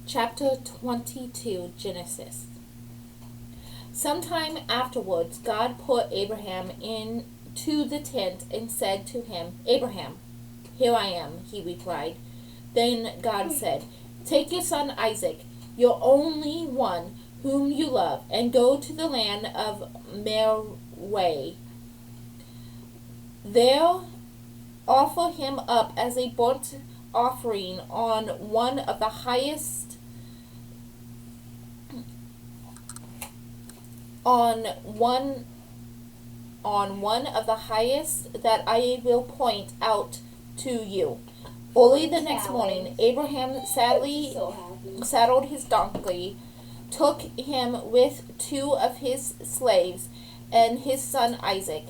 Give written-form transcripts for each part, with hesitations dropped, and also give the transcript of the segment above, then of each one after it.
Chapter 22, Genesis. Sometime afterwards, God put Abraham into the tent and said to him, "Abraham." "Here I am," he replied. Then God said, "Take your son Isaac, your only one whom you love, and go to the land of Moriah. There offer him up as a burnt offering on one of the highest on one of the highest that I will point out to you." Early the next morning, Abraham saddled his donkey, took him with two of his slaves and his son Isaac,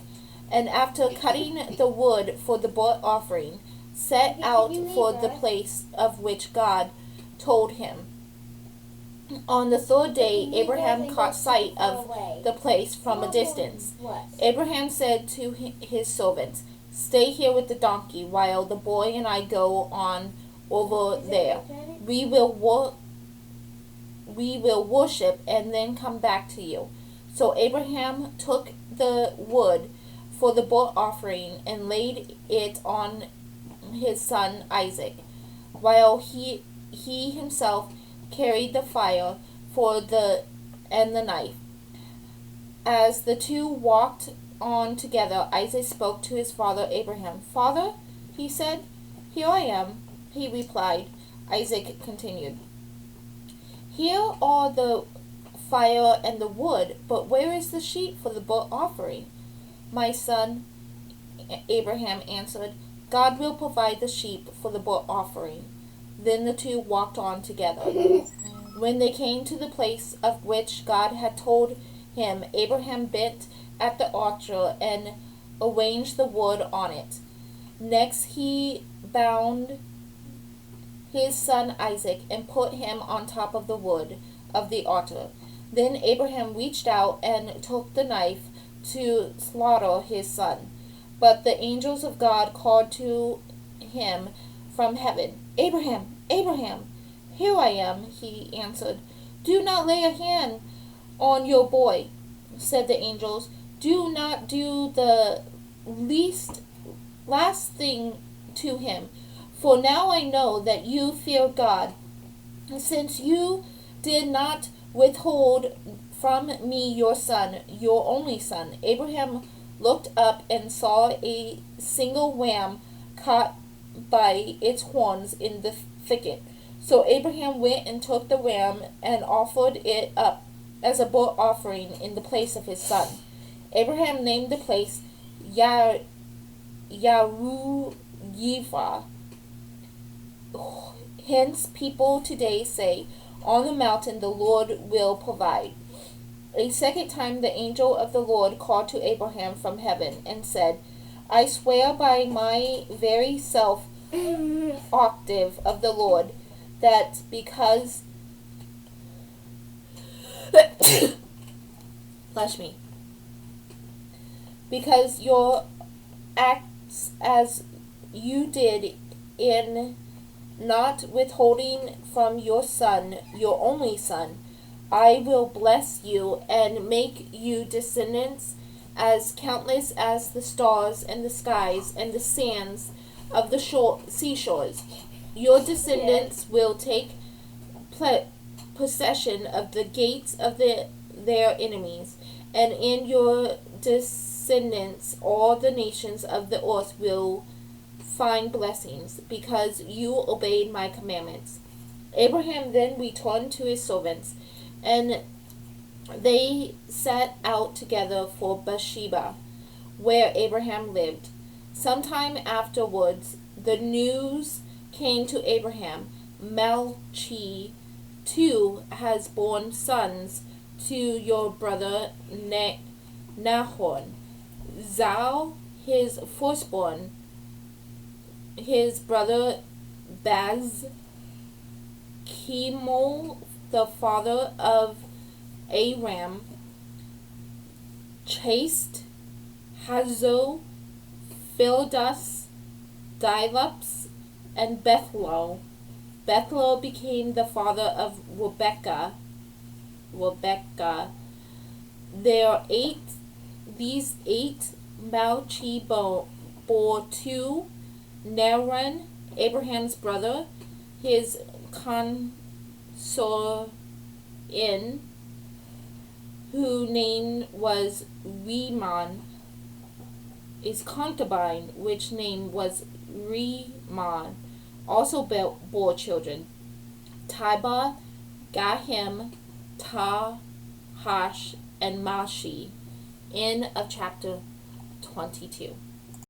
and after cutting the wood for the burnt offering, set out for the place of which God told him. On the third day, Abraham caught sight of the place from a distance. Abraham said to his servants, "Stay here with the donkey while the boy and I go on over there. We will worship and then come back to you." So Abraham took the wood for the burnt offering and laid it on his son Isaac, while he himself carried the fire and the knife. As the two walked on together, Isaac spoke to his father Abraham. "Father," he said. "Here I am," he replied. Isaac continued, "Here are the fire and the wood, but where is the sheep for the burnt offering?" "My son," Abraham answered, "God will provide the sheep for the burnt offering." Then the two walked on together. When they came to the place of which God had told him, Abraham bent at the altar and arranged the wood on it. Next he bound his son Isaac and put him on top of the wood of the altar. Then Abraham reached out and took the knife to slaughter his son. But the angels of God called to him from heaven, "Abraham, Abraham." "Here I am," he answered. "Do not lay a hand on your boy," said the angels. "Do not do the last thing to him. For now I know that you fear God, since you did not withhold from me your son, your only son." Abraham looked up and saw a single ram caught by its horns in the thicket. So Abraham went and took the ram and offered it up as a burnt offering in the place of his son. Abraham named the place Yaruyiva. Hence people today say, "On the mountain the Lord will provide." A second time the angel of the Lord called to Abraham from heaven and said, "I swear by my very self octave of the Lord, that because because your acts as you did in not withholding from your son, your only son, I will bless you and make you descendants as countless as the stars and the skies and the sands of the seashores. Your descendants will take possession of the gates of their enemies, and in your descendants all the nations of the earth will find blessings, because you obeyed my commandments." Abraham then returned to his servants, and they set out together for Beersheba, where Abraham lived. Sometime afterwards, the news came to Abraham, "Melchi too has borne sons to your brother Nahor. Zau, his firstborn, his brother Baz, Chemol, the father of Aram, Chased, Hazo, Phildas, Dilops, and Bethuel. Bethuel became the father of Rebekah. These eight Malchi bore two: Neran, Abraham's brother, his consortin, whose name was Rimmon, his concubine, which name was Rimmon, also bore children: Tibah, Gahim, Tahash, and Mashi. End of chapter 22.